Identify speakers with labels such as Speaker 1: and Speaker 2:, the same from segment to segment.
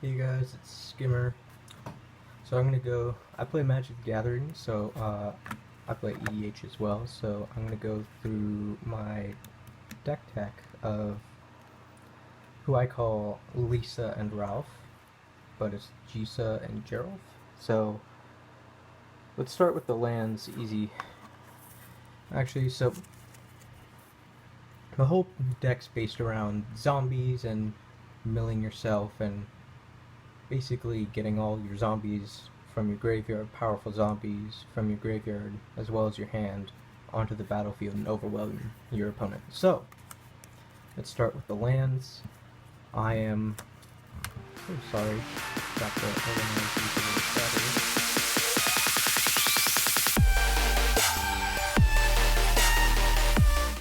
Speaker 1: Hey guys, it's Skimmer. So I play Magic the Gathering, so I play EDH as well, so I'm gonna go through my deck tech of who I call Lisa and Ralph, but it's Gisa and Geralf. So let's start with the lands, easy. Actually, so the whole deck's based around zombies and milling yourself and basically getting all your zombies from your graveyard, powerful zombies from your graveyard, as well as your hand, onto the battlefield and overwhelming your opponent. So, let's start with the lands. I am... oh, sorry. Got the organized use of the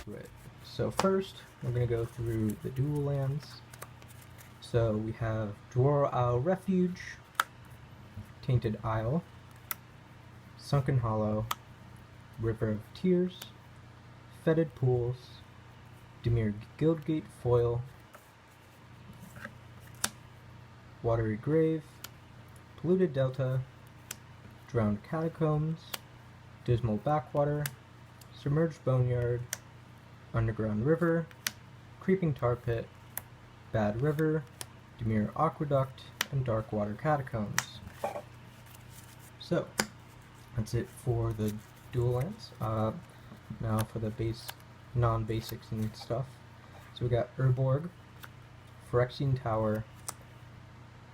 Speaker 1: battery. So first, we're going to go through the dual lands. So we have Drawer Isle Refuge, Tainted Isle, Sunken Hollow, River of Tears, Fetid Pools, Dimir Guildgate Foil, Watery Grave, Polluted Delta, Drowned Catacombs, Dismal Backwater, Submerged Boneyard, Underground River, Creeping Tar Pit, Bad River, Dimir Aqueduct, and Darkwater Catacombs. So, that's it for the dual lands. Now for the non-basics and stuff. So we got Urborg, Phyrexian Tower,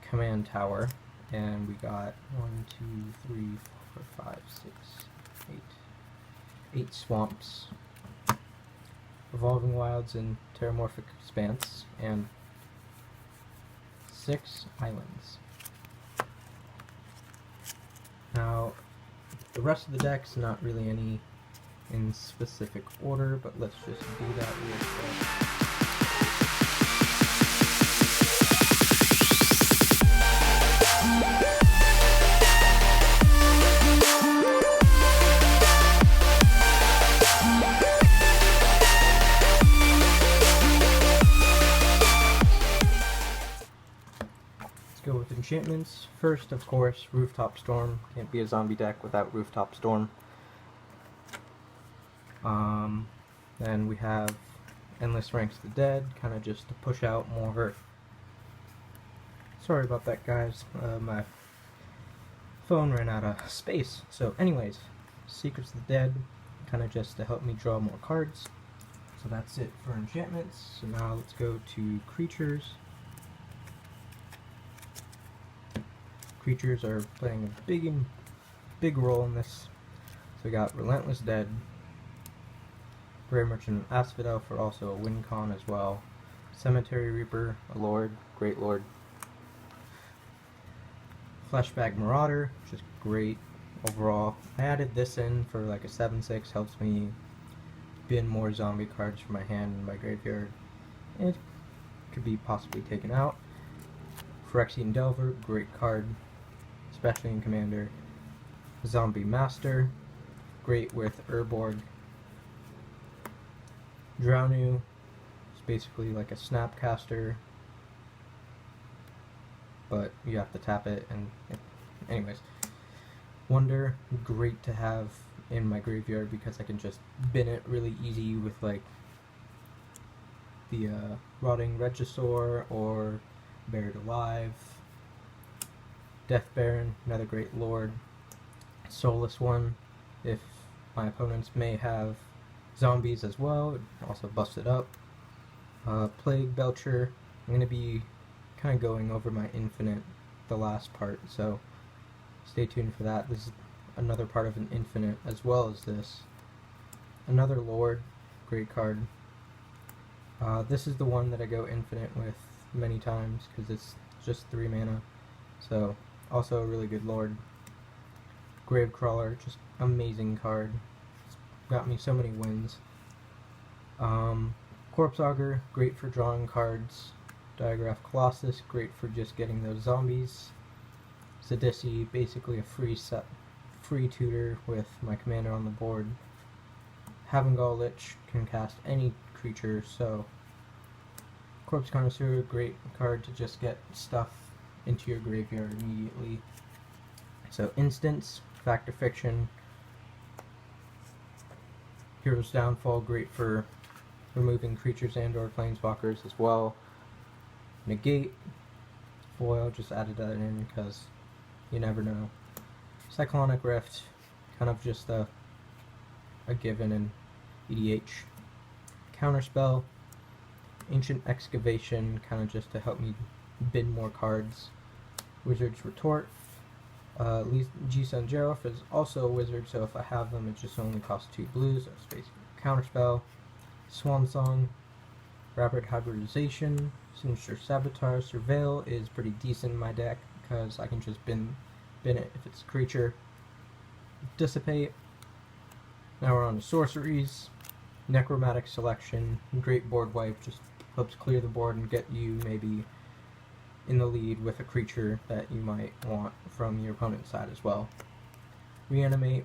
Speaker 1: Command Tower, and we got 1, 2, 3, 4, 5, 6, 8 swamps, Evolving Wilds and Terramorphic Expanse, and 6 islands. Now, the rest of the deck's not really any in specific order, but let's just do that real quick. Go with enchantments. First, of course, Rooftop Storm. Can't be a zombie deck without Rooftop Storm. Then we have Endless Ranks of the Dead, kind of just to push out more. Sorry about that, guys. My phone ran out of space. So, anyways, Secrets of the Dead, kind of just to help me draw more cards. So that's it for enchantments. So now let's go to creatures. Creatures are playing a big role in this. So we got Relentless Dead, Grey Merchant Asphodel for also a win con as well, Cemetery Reaper, a Lord, Great Lord, Fleshbag Marauder, which is great overall. I added this in for like a 7/6, helps me bin more zombie cards from my hand and my graveyard. It could be possibly taken out. Phyrexian Delver, great card, especially in Commander. Zombie Master, great with Urborg. Drownu is basically like a Snapcaster, but you have to tap it, and anyways. Wonder, great to have in my graveyard because I can just bin it really easy with like the Rotting Regisaur or Buried Alive. Death Baron, another great lord. Soulless one, if my opponents may have zombies as well, also bust it up. Plague Belcher, I'm going to be kind of going over my infinite, the last part, so stay tuned for that. This is another part of an infinite as well as this. Another lord, great card. This is the one that I go infinite with many times because it's just 3 mana, so also a really good lord. Gravecrawler, just amazing card. It's got me so many wins. Corpse Augur, great for drawing cards. Diagraph Colossus, great for just getting those zombies. Zadissi, basically a free tutor with my commander on the board. Havengal Lich can cast any creature, so Corpse Connoisseur, great card to just get stuff into your graveyard immediately. So instants, Fact or Fiction, Hero's Downfall, great for removing creatures and or planeswalkers as well. Negate, foil, just added that in because you never know. Cyclonic Rift, kind of just a given in EDH. Counterspell, Ancient Excavation, kind of just to help me bin more cards. Wizard's Retort. Gisa and Geralf is also a wizard, so if I have them, it just only costs 2 blues. So it's basically Counterspell. Swan Song, Rapid Hybridization, Sinister Sabotage. Surveil is pretty decent in my deck because I can just bin it if it's a creature. Dissipate. Now we're on to sorceries. Necromantic Selection, great board wipe, just helps clear the board and get you maybe in the lead with a creature that you might want from your opponent's side as well. Reanimate,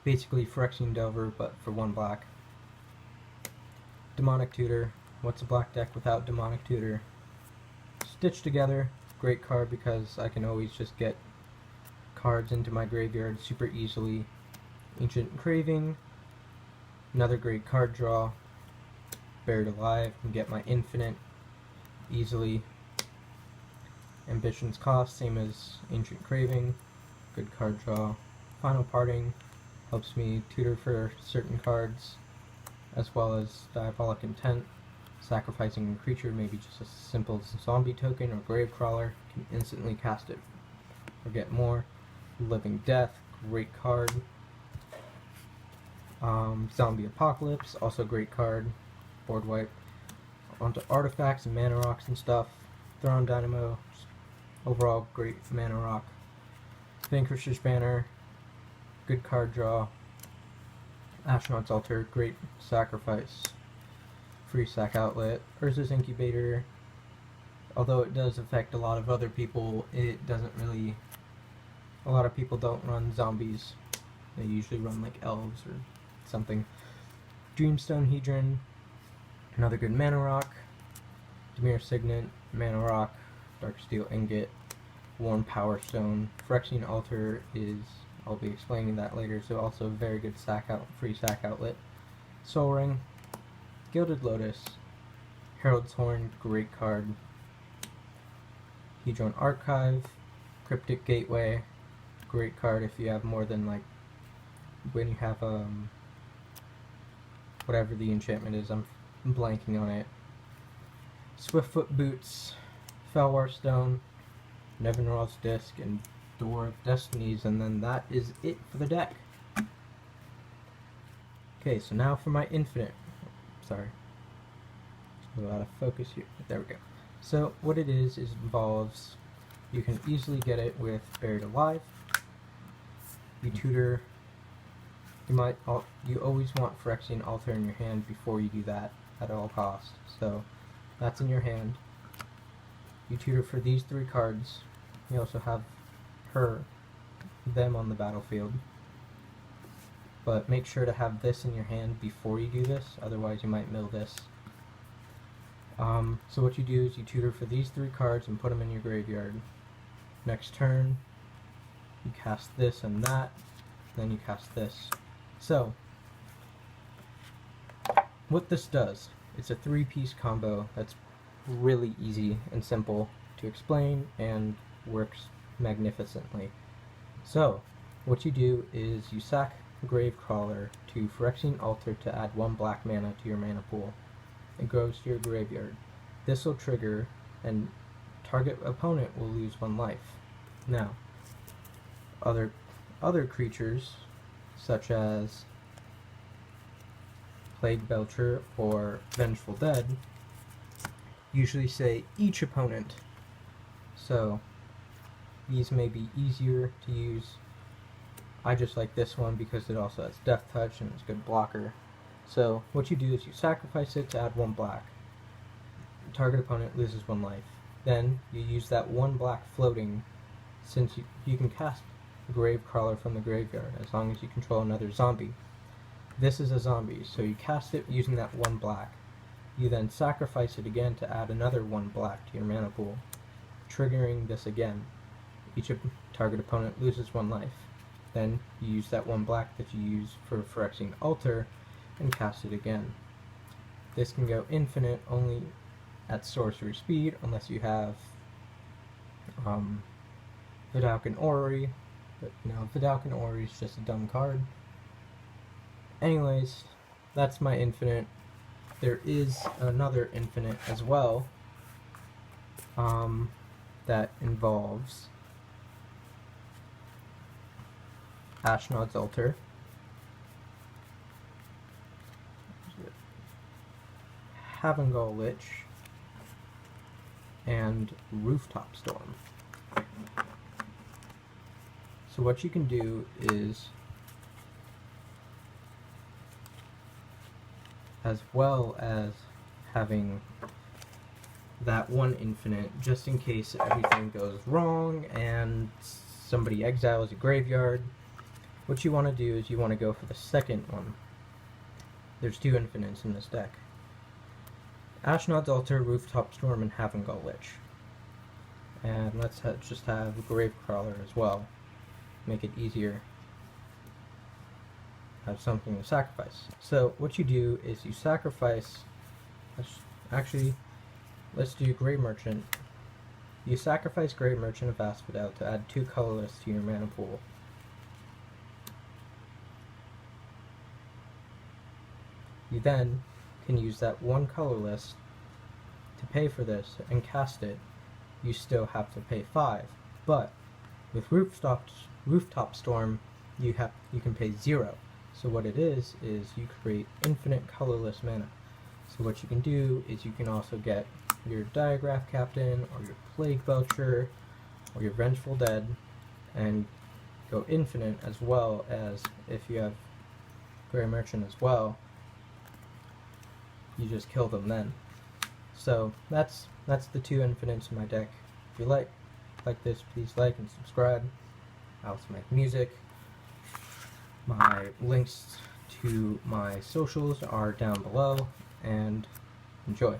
Speaker 1: basically Phyrexian Delver, but for 1 black. Demonic Tutor, what's a black deck without Demonic Tutor? Stitch Together, great card because I can always just get cards into my graveyard super easily. Ancient Craving, another great card draw. Buried Alive, can get my infinite easily. Ambition's Cost, same as Ancient Craving, good card draw. Final Parting, helps me tutor for certain cards, as well as Diabolic Intent. Sacrificing a creature, maybe just a simple zombie token or Gravecrawler, can instantly cast it or get more. Living Death, great card. Zombie Apocalypse, also great card. Board wipe. Onto artifacts and mana rocks and stuff. Thrawn Dynamo, overall great mana rock. Vanquisher's Banner, good card draw. Astronaut's Altar, great sacrifice. Free sack outlet. Urza's Incubator, although it does affect a lot of other people, it doesn't really. A lot of people don't run zombies. They usually run like elves or something. Dreamstone Hedron, another good mana rock. Dimir Signet, mana rock. Darksteel Ingot, Worn Power Stone. Phyrexian Altar is, I'll be explaining that later, so also a very good free sack outlet. Soul Ring, Gilded Lotus, Herald's Horn, great card. Hedron Archive, Cryptic Gateway, great card if you have more than like, when you have whatever the enchantment is, I'm blanking on it. Swiftfoot Boots, Felwar Stone, Nevinrod's Disc, and Door of Destinies, and then that is it for the deck. Okay, so now for my infinite. Sorry. A lot of focus here. There we go. So what it is involves, you can easily get it with Buried Alive. You tutor. You always want Phyrexian Altar in your hand before you do that at all costs. So that's in your hand. You tutor for these 3 cards. You also have them on the battlefield. But make sure to have this in your hand before you do this, otherwise you might mill this. So what you do is you tutor for these 3 cards and put them in your graveyard. Next turn, you cast this and that, then you cast this. So, what this does, it's a 3-piece combo that's really easy and simple to explain and works magnificently. So, what you do is you sack Gravecrawler to Phyrexian Altar to add 1 black mana to your mana pool. It goes to your graveyard. This will trigger, and target opponent will lose 1 life. Now, other creatures, such as Plague Belcher or Vengeful Dead, usually say each opponent. So these may be easier to use. I just like this one because it also has Death Touch and it's a good blocker. So what you do is you sacrifice it to add 1 black. Target opponent loses 1 life. Then you use that 1 black floating, since you can cast Gravecrawler from the graveyard as long as you control another zombie. This is a zombie, so you cast it using that 1 black. You then sacrifice it again to add another 1 black to your mana pool. triggering this again. Each target opponent loses 1 life. Then you use that 1 black that you use for Phyrexian Altar and cast it again. This can go infinite only at sorcery speed, unless you have Vidalcan Orrery, but Vidalcan Orrery is just a dumb card. Anyways, that's my infinite. There is another infinite as well that involves Ashnod's Altar, Havengal Lich, and Rooftop Storm. So what you can do is, as well as having that 1 infinite, just in case everything goes wrong and somebody exiles a graveyard, what you want to do is you want to go for the second one. There's 2 infinites in this deck. Ashnod's Altar, Rooftop Storm, and Havengal Lich. And let's just have Gravecrawler as well. Make it easier. Have something to sacrifice. So what you do is you sacrifice, let's do Grey Merchant. You sacrifice Grey Merchant of Asphodel to add 2 colorless to your mana pool. You then can use that 1 colorless to pay for this and cast it. You still have to pay 5, but with Rooftop Storm, you can pay 0. So what it is you create infinite colorless mana. So what you can do is you can also get your Diagraph Captain, or your Plague Belcher, or your Vengeful Dead, and go infinite, as well as if you have Grey Merchant as well, you just kill them then. So that's the 2 infinites in my deck. If you like this, please like and subscribe. I also make music. My links to my socials are down below, and enjoy.